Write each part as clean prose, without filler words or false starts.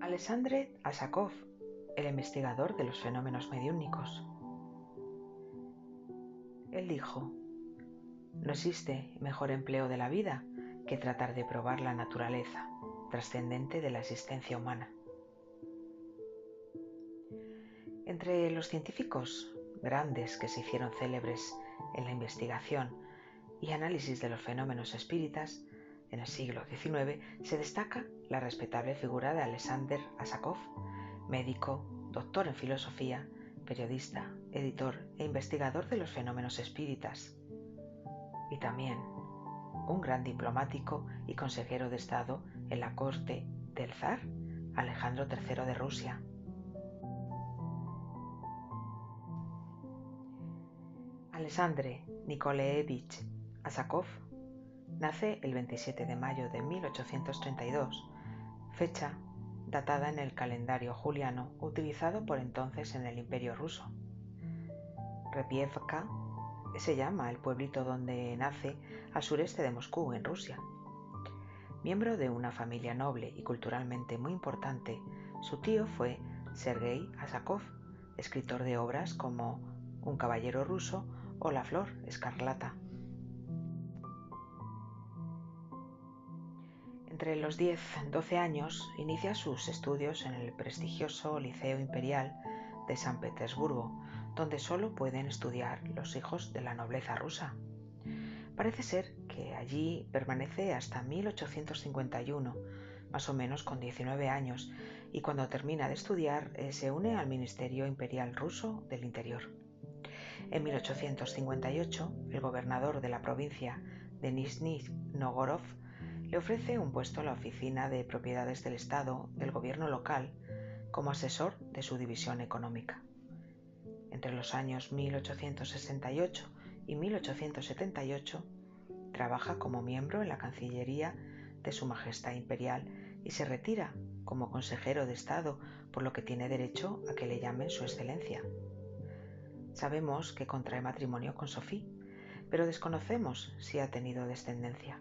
Alexandre Asakov, el investigador de los fenómenos mediúnicos. Él dijo: no existe mejor empleo de la vida que tratar de probar la naturaleza trascendente de la existencia humana. Entre los científicos grandes que se hicieron célebres en la investigación y análisis de los fenómenos espíritas en el siglo XIX se destaca la respetable figura de Alexander Asakov, médico, doctor en filosofía, periodista, editor e investigador de los fenómenos espíritas, y también un gran diplomático y consejero de Estado en la corte del zar Alejandro III de Rusia. Alexandre Nikolaevich Asakov nace el 27 de mayo de 1832, fecha datada en el calendario juliano utilizado por entonces en el Imperio ruso. Repievka se llama el pueblito donde nace al sureste de Moscú, en Rusia. Miembro de una familia noble y culturalmente muy importante, su tío fue Sergei Asakov, escritor de obras como Un caballero ruso o La flor escarlata. Entre los 10-12 años inicia sus estudios en el prestigioso Liceo Imperial de San Petersburgo, donde solo pueden estudiar los hijos de la nobleza rusa. Parece ser que allí permanece hasta 1851, más o menos con 19 años, y cuando termina de estudiar se une al Ministerio Imperial Ruso del Interior. En 1858, el gobernador de la provincia de Nizhny Novgorod le ofrece un puesto en la Oficina de Propiedades del Estado del gobierno local como asesor de su división económica. Entre los años 1868 y 1878 trabaja como miembro en la Cancillería de Su Majestad Imperial y se retira como consejero de Estado, por lo que tiene derecho a que le llamen Su Excelencia. Sabemos que contrae matrimonio con Sophie, pero desconocemos si ha tenido descendencia.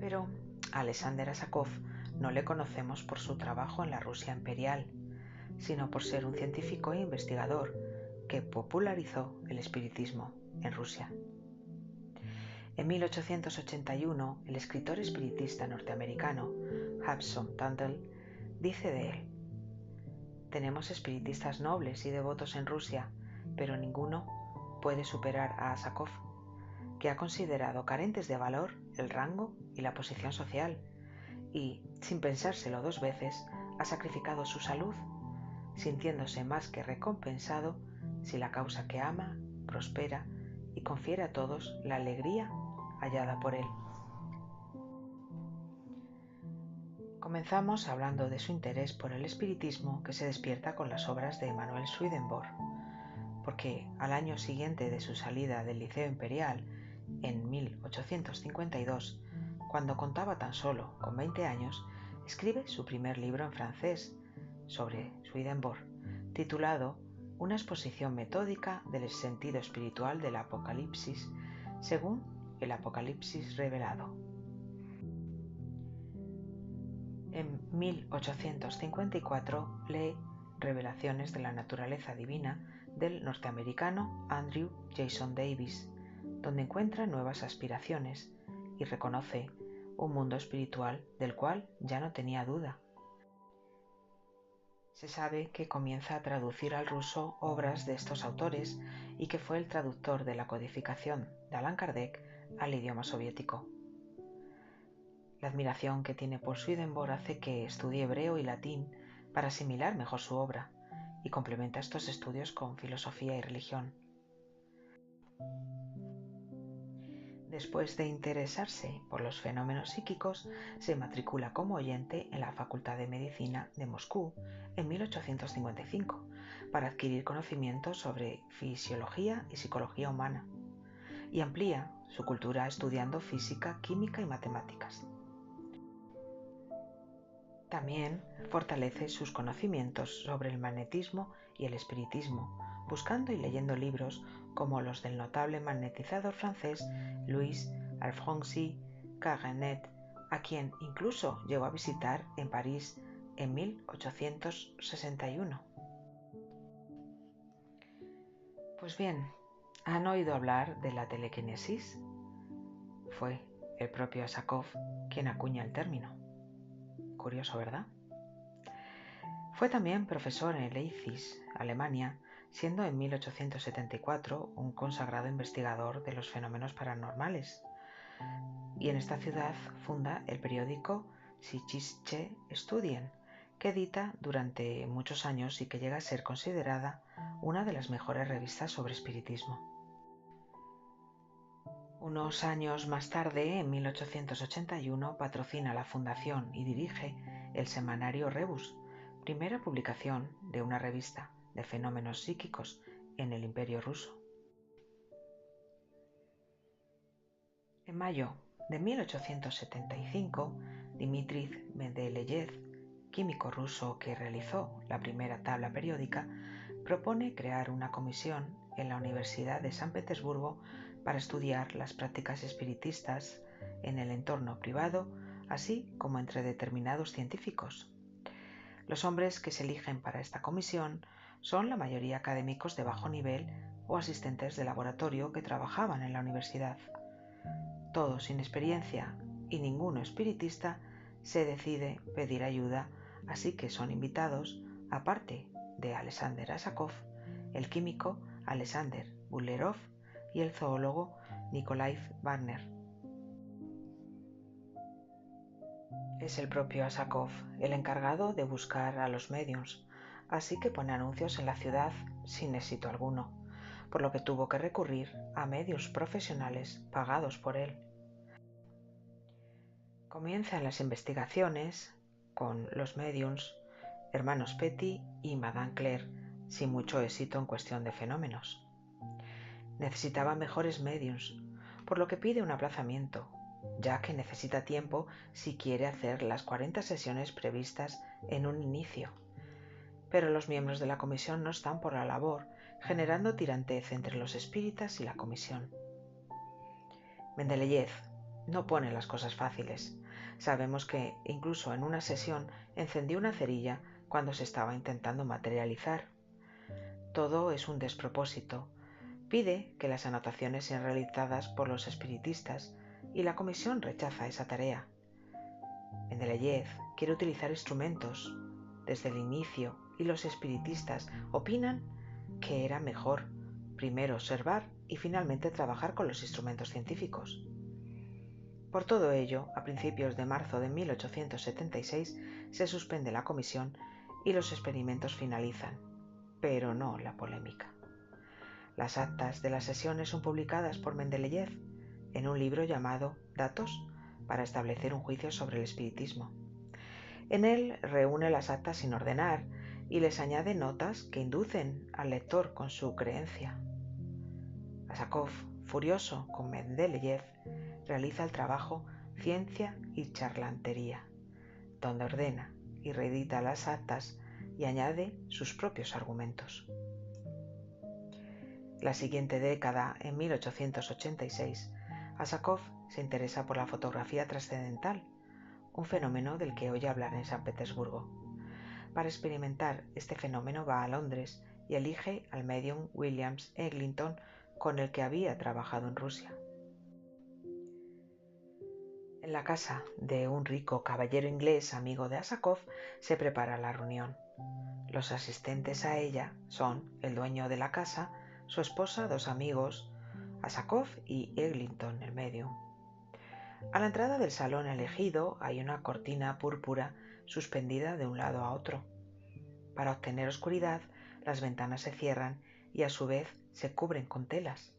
Pero a Alexander Asakov no le conocemos por su trabajo en la Rusia imperial, sino por ser un científico e investigador que popularizó el espiritismo en Rusia. En 1881, el escritor espiritista norteamericano Hudson Tankl dice de él: tenemos espiritistas nobles y devotos en Rusia, pero ninguno puede superar a Asakov, que ha considerado carentes de valor el rango y la posición social y, sin pensárselo dos veces, ha sacrificado su salud, sintiéndose más que recompensado si la causa que ama prospera y confiere a todos la alegría hallada por él. Comenzamos hablando de su interés por el espiritismo, que se despierta con las obras de Emanuel Swedenborg, porque al año siguiente de su salida del Liceo Imperial, en 1852, cuando contaba tan solo con 20 años, escribe su primer libro en francés sobre Swedenborg, titulado Una exposición metódica del sentido espiritual del Apocalipsis según el Apocalipsis revelado. En 1854 lee Revelaciones de la naturaleza divina del norteamericano Andrew Jason Davis, donde encuentra nuevas aspiraciones y reconoce un mundo espiritual del cual ya no tenía duda. Se sabe que comienza a traducir al ruso obras de estos autores y que fue el traductor de la codificación de Allan Kardec al idioma soviético. La admiración que tiene por Swedenborg hace que estudie hebreo y latín para asimilar mejor su obra y complementa estos estudios con filosofía y religión. Después de interesarse por los fenómenos psíquicos, se matricula como oyente en la Facultad de Medicina de Moscú en 1855 para adquirir conocimientos sobre fisiología y psicología humana, y amplía su cultura estudiando física, química y matemáticas. También fortalece sus conocimientos sobre el magnetismo y el espiritismo, buscando y leyendo libros como los del notable magnetizador francés Louis Alphonse Carrenet, a quien incluso llegó a visitar en París en 1861. Pues bien, ¿han oído hablar de la telequinesis? Fue el propio Asákov quien acuña el término. Curioso, ¿verdad? Fue también profesor en Leipzig, Alemania, siendo en 1874 un consagrado investigador de los fenómenos paranormales. Y en esta ciudad funda el periódico Psychische Studien, que edita durante muchos años y que llega a ser considerada una de las mejores revistas sobre espiritismo. Unos años más tarde, en 1881, patrocina la fundación y dirige el semanario Rebus, primera publicación de una revista de fenómenos psíquicos en el Imperio ruso. En mayo de 1875, Dmitri Mendeleev, químico ruso que realizó la primera tabla periódica, propone crear una comisión en la Universidad de San Petersburgo para estudiar las prácticas espiritistas en el entorno privado, así como entre determinados científicos. Los hombres que se eligen para esta comisión son la mayoría académicos de bajo nivel o asistentes de laboratorio que trabajaban en la universidad. Todos sin experiencia y ninguno espiritista, se decide pedir ayuda, así que son invitados, aparte de Alexander Asákov, el químico Alexander Bulerov y el zoólogo Nikolai Wagner. Es el propio Asákov el encargado de buscar a los médiums, así que pone anuncios en la ciudad sin éxito alguno, por lo que tuvo que recurrir a medios profesionales pagados por él. Comienzan las investigaciones con los médiums hermanos Petty y Madame Claire, sin mucho éxito en cuestión de fenómenos. Necesitaba mejores médiums, por lo que pide un aplazamiento, ya que necesita tiempo si quiere hacer las 40 sesiones previstas en un inicio. Pero los miembros de la comisión no están por la labor, generando tirantez entre los espíritas y la comisión. Mendeleev no pone las cosas fáciles. Sabemos que incluso en una sesión encendió una cerilla cuando se estaba intentando materializar. Todo es un despropósito. Pide que las anotaciones sean realizadas por los espiritistas y la comisión rechaza esa tarea. Mendeleev quiere utilizar instrumentos desde el inicio y los espiritistas opinan que era mejor primero observar y finalmente trabajar con los instrumentos científicos. Por todo ello, a principios de marzo de 1876 se suspende la comisión y los experimentos finalizan, pero no la polémica. Las actas de las sesiones son publicadas por Mendeleev en un libro llamado Datos para establecer un juicio sobre el espiritismo. En él reúne las actas sin ordenar y les añade notas que inducen al lector con su creencia. Asákov, furioso con Mendeleev, realiza el trabajo Ciencia y Charlatería, donde ordena y reedita las actas y añade sus propios argumentos. La siguiente década, en 1886, Asákov se interesa por la fotografía trascendental, un fenómeno del que oye hablar en San Petersburgo. Para experimentar este fenómeno va a Londres y elige al medium William Eglinton, con el que había trabajado en Rusia. En la casa de un rico caballero inglés amigo de Asákov se prepara la reunión. Los asistentes a ella son el dueño de la casa, su esposa, dos amigos, Asákov y Eglinton, el medium. A la entrada del salón elegido hay una cortina púrpura suspendida de un lado a otro. Para obtener oscuridad, las ventanas se cierran y a su vez se cubren con telas.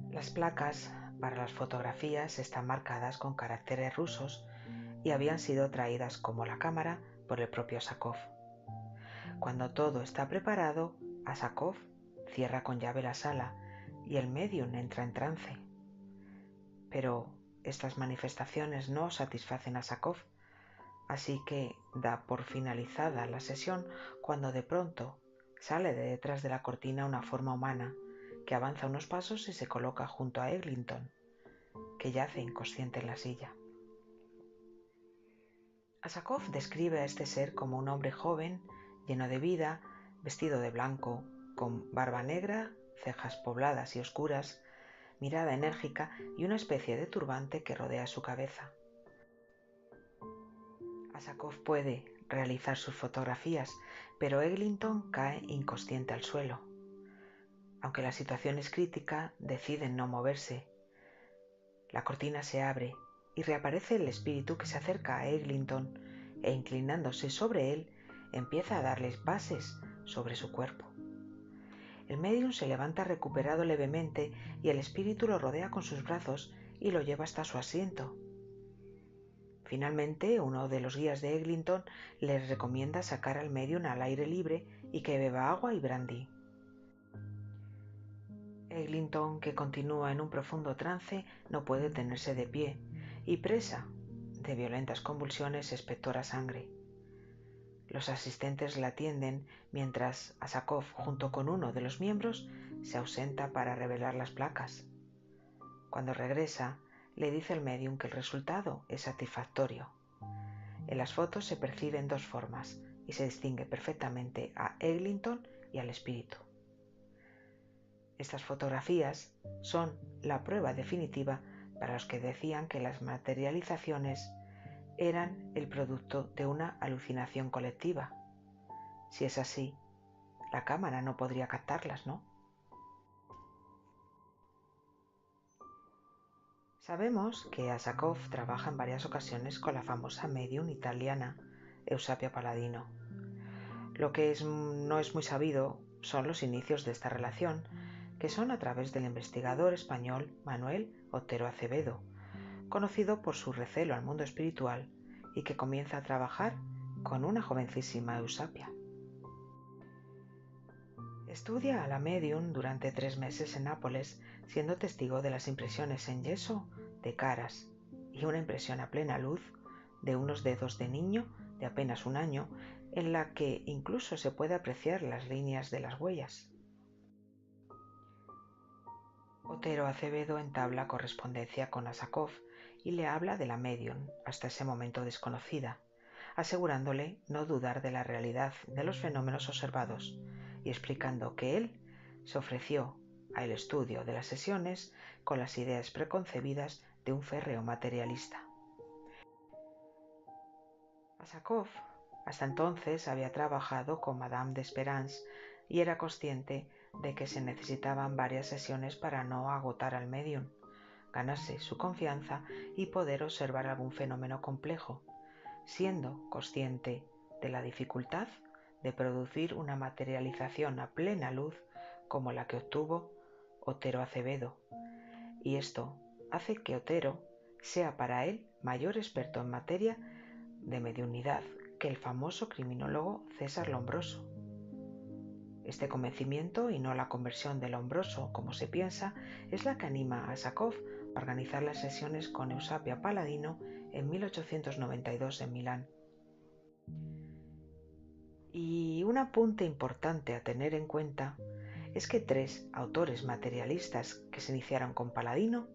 Las placas para las fotografías están marcadas con caracteres rusos y habían sido traídas como la cámara por el propio Asákov. Cuando todo está preparado, Asákov cierra con llave la sala y el medium entra en trance. Pero estas manifestaciones no satisfacen a Asákov, así que da por finalizada la sesión cuando de pronto sale de detrás de la cortina una forma humana que avanza unos pasos y se coloca junto a Eglinton, que yace inconsciente en la silla. Asakov describe a este ser como un hombre joven, lleno de vida, vestido de blanco, con barba negra, cejas pobladas y oscuras, mirada enérgica y una especie de turbante que rodea su cabeza. Asakov puede realizar sus fotografías, pero Eglinton cae inconsciente al suelo. Aunque la situación es crítica, deciden no moverse. La cortina se abre y reaparece el espíritu que se acerca a Eglinton e inclinándose sobre él empieza a darles bases sobre su cuerpo. El médium se levanta recuperado levemente y el espíritu lo rodea con sus brazos y lo lleva hasta su asiento. Finalmente, uno de los guías de Eglinton les recomienda sacar al médium al aire libre y que beba agua y brandy. Eglinton, que continúa en un profundo trance, no puede tenerse de pie y, presa de violentas convulsiones, expectora sangre. Los asistentes la atienden mientras Asakov, junto con uno de los miembros, se ausenta para revelar las placas. Cuando regresa, le dice al médium que el resultado es satisfactorio. En las fotos se perciben dos formas y se distingue perfectamente a Eglinton y al espíritu. Estas fotografías son la prueba definitiva para los que decían que las materializaciones eran el producto de una alucinación colectiva. Si es así, la cámara no podría captarlas, ¿no? Sabemos que Asakov trabaja en varias ocasiones con la famosa medium italiana Eusapia Palladino. Lo que no es muy sabido son los inicios de esta relación, que son a través del investigador español Manuel Otero Acevedo, conocido por su recelo al mundo espiritual y que comienza a trabajar con una jovencísima Eusapia. Estudia a la medium durante 3 meses en Nápoles, siendo testigo de las impresiones en yeso de caras y una impresión a plena luz de unos dedos de niño de apenas 1 año, en la que incluso se puede apreciar las líneas de las huellas. Otero Acevedo entabla correspondencia con Asakov y le habla de la medium, hasta ese momento desconocida, asegurándole no dudar de la realidad de los fenómenos observados y explicando que él se ofreció al estudio de las sesiones con las ideas preconcebidas de un férreo materialista. Asakov hasta entonces había trabajado con Madame d'Espérance y era consciente de que se necesitaban varias sesiones para no agotar al médium, ganarse su confianza y poder observar algún fenómeno complejo, siendo consciente de la dificultad de producir una materialización a plena luz como la que obtuvo Otero Acevedo, y esto hace que Otero sea para él mayor experto en materia de mediunidad que el famoso criminólogo César Lombroso. Este convencimiento, y no la conversión de Lombroso como se piensa, es la que anima a Asakov a organizar las sesiones con Eusapia Palladino en 1892 en Milán. Y un apunte importante a tener en cuenta es que 3 autores materialistas que se iniciaron con Palladino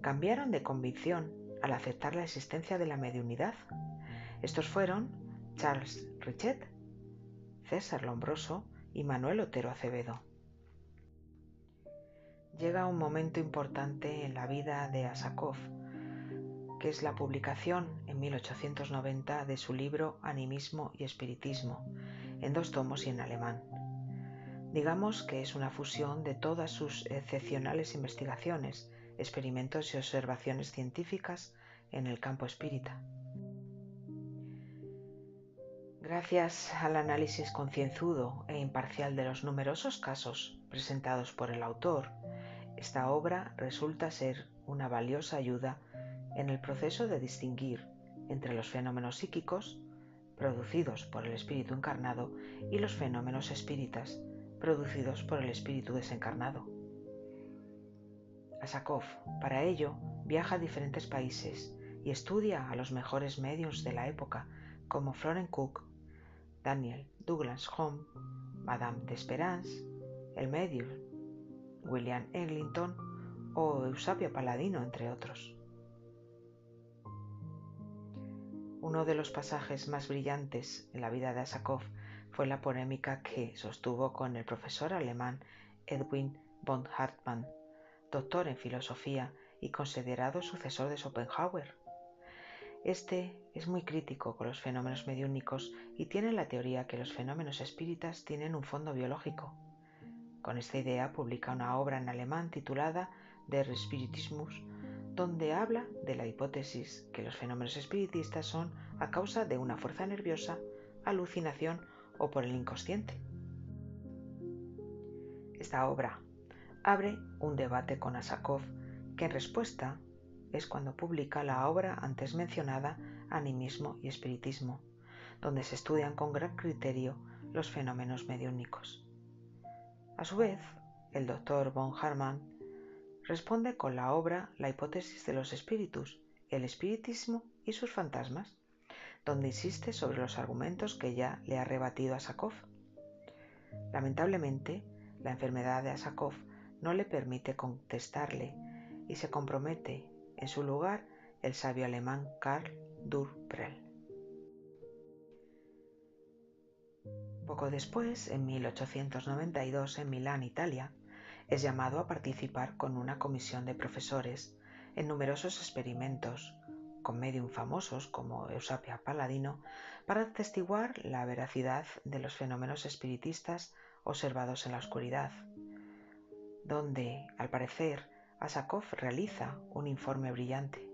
cambiaron de convicción al aceptar la existencia de la mediunidad. Estos fueron Charles Richet, César Lombroso y Manuel Otero Acevedo. Llega un momento importante en la vida de Asakov, que es la publicación en 1890 de su libro Animismo y Espiritismo, en 2 tomos y en alemán. Digamos que es una fusión de todas sus excepcionales investigaciones, experimentos y observaciones científicas en el campo espírita. Gracias al análisis concienzudo e imparcial de los numerosos casos presentados por el autor, esta obra resulta ser una valiosa ayuda en el proceso de distinguir entre los fenómenos psíquicos producidos por el espíritu encarnado y los fenómenos espíritas producidos por el espíritu desencarnado. Asakov, para ello, viaja a diferentes países y estudia a los mejores médiums de la época como Florence Cook, Daniel Douglas Home, Madame d'Espérance, el medium William Eglinton o Eusapio Paladino, entre otros. Uno de los pasajes más brillantes en la vida de Asákov fue la polémica que sostuvo con el profesor alemán Edwin von Hartmann, doctor en filosofía y considerado sucesor de Schopenhauer. Este es muy crítico con los fenómenos mediúnicos y tiene la teoría que los fenómenos espíritas tienen un fondo biológico. Con esta idea publica una obra en alemán titulada Der Spiritismus, donde habla de la hipótesis que los fenómenos espiritistas son a causa de una fuerza nerviosa, alucinación o por el inconsciente. Esta obra abre un debate con Asákov, que en respuesta es cuando publica la obra antes mencionada Animismo y Espiritismo, donde se estudian con gran criterio los fenómenos mediúnicos. A su vez, el doctor von Hartmann responde con la obra La hipótesis de los espíritus, el espiritismo y sus fantasmas, donde insiste sobre los argumentos que ya le ha rebatido Asákov. Lamentablemente, la enfermedad de Asákov no le permite contestarle y se compromete en su lugar el sabio alemán Karl Durkheim. Poco después, en 1892, en Milán, Italia, es llamado a participar con una comisión de profesores en numerosos experimentos con medium famosos como Eusapio Paladino para atestiguar la veracidad de los fenómenos espiritistas observados en la oscuridad, donde, al parecer, Asákov realiza un informe brillante.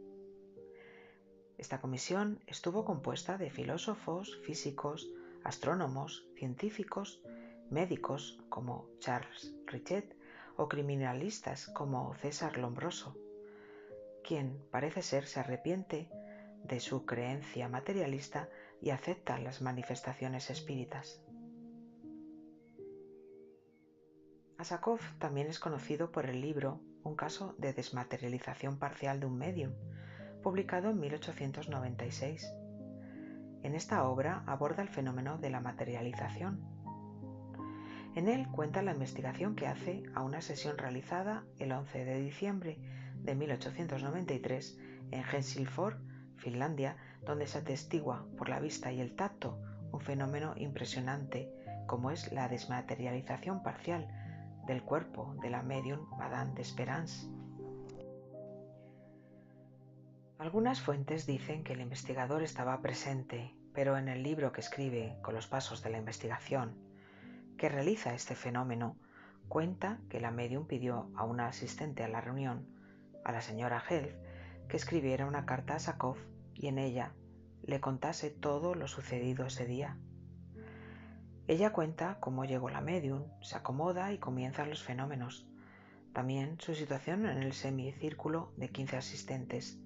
Esta comisión estuvo compuesta de filósofos, físicos, astrónomos, científicos, médicos como Charles Richet o criminalistas como César Lombroso, quien parece ser se arrepiente de su creencia materialista y acepta las manifestaciones espíritas. Asákov también es conocido por el libro Un caso de desmaterialización parcial de un médium, publicado en 1896. En esta obra aborda el fenómeno de la materialización. En él cuenta la investigación que hace a una sesión realizada el 11 de diciembre de 1893 en Helsingfors, Finlandia, donde se atestigua por la vista y el tacto un fenómeno impresionante como es la desmaterialización parcial del cuerpo de la médium Madame d'Espérance. Algunas fuentes dicen que el investigador estaba presente, pero en el libro que escribe con los pasos de la investigación que realiza este fenómeno, cuenta que la médium pidió a una asistente a la reunión, a la señora Held, que escribiera una carta a Asákov y en ella le contase todo lo sucedido ese día. Ella cuenta cómo llegó la médium, se acomoda y comienzan los fenómenos. También su situación en el semicírculo de 15 asistentes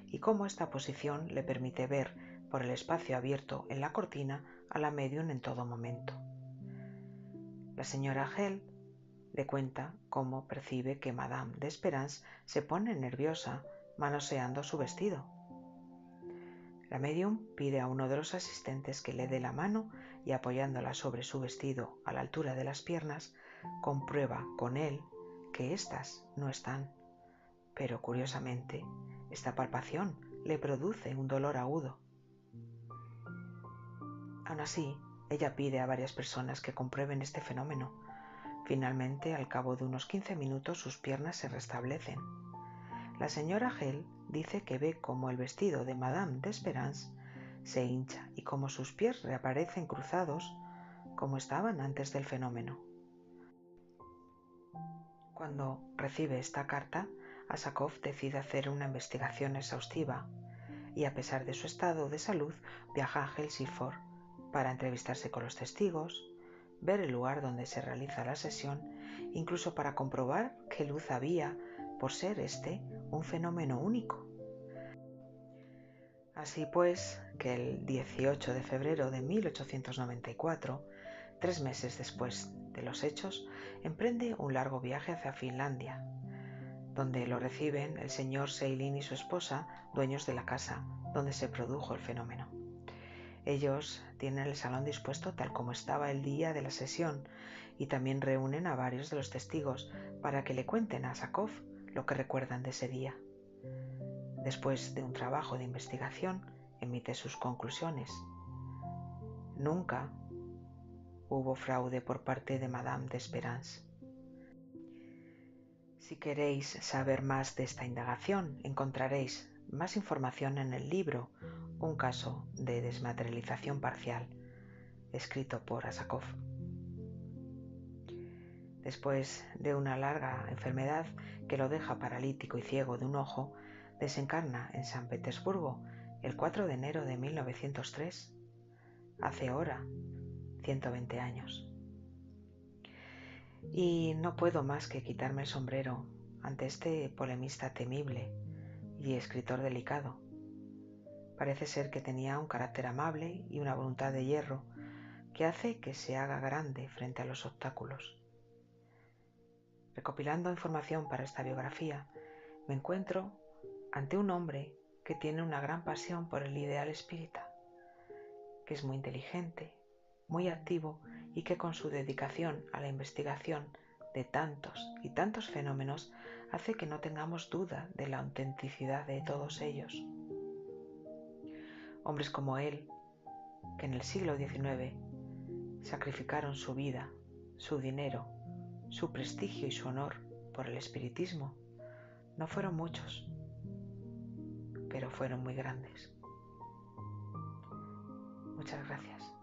y cómo esta posición le permite ver por el espacio abierto en la cortina a la médium en todo momento. La señora Held le cuenta cómo percibe que Madame d'Espérance se pone nerviosa manoseando su vestido. La médium pide a uno de los asistentes que le dé la mano y apoyándola sobre su vestido a la altura de las piernas, comprueba con él que éstas no están. Pero curiosamente, esta palpación le produce un dolor agudo. Aún así, ella pide a varias personas que comprueben este fenómeno. Finalmente, al cabo de unos 15 minutos, sus piernas se restablecen. La señora Held dice que ve cómo el vestido de Madame d'Espérance se hincha y cómo sus pies reaparecen cruzados como estaban antes del fenómeno. Cuando recibe esta carta, Asákov decide hacer una investigación exhaustiva y, a pesar de su estado de salud, viaja a Helsingfors para entrevistarse con los testigos, ver el lugar donde se realiza la sesión, incluso para comprobar qué luz había, por ser este un fenómeno único. Así pues, que el 18 de febrero de 1894, 3 meses después de los hechos, emprende un largo viaje hacia Finlandia, donde lo reciben el señor Selin y su esposa, dueños de la casa donde se produjo el fenómeno. Ellos tienen el salón dispuesto tal como estaba el día de la sesión y también reúnen a varios de los testigos para que le cuenten a Asákov lo que recuerdan de ese día. Después de un trabajo de investigación, emite sus conclusiones. Nunca hubo fraude por parte de Madame d'Espérance. Si queréis saber más de esta indagación, encontraréis más información en el libro Un caso de desmaterialización parcial, escrito por Asakov. Después de una larga enfermedad que lo deja paralítico y ciego de un ojo, desencarna en San Petersburgo el 4 de enero de 1903, hace ahora 120 años. Y no puedo más que quitarme el sombrero ante este polemista temible y escritor delicado. Parece ser que tenía un carácter amable y una voluntad de hierro que hace que se haga grande frente a los obstáculos. Recopilando información para esta biografía, me encuentro ante un hombre que tiene una gran pasión por el ideal espírita, que es muy inteligente, muy activo y que con su dedicación a la investigación de tantos y tantos fenómenos hace que no tengamos duda de la autenticidad de todos ellos. Hombres como él, que en el siglo XIX sacrificaron su vida, su dinero, su prestigio y su honor por el espiritismo, no fueron muchos, pero fueron muy grandes. Muchas gracias.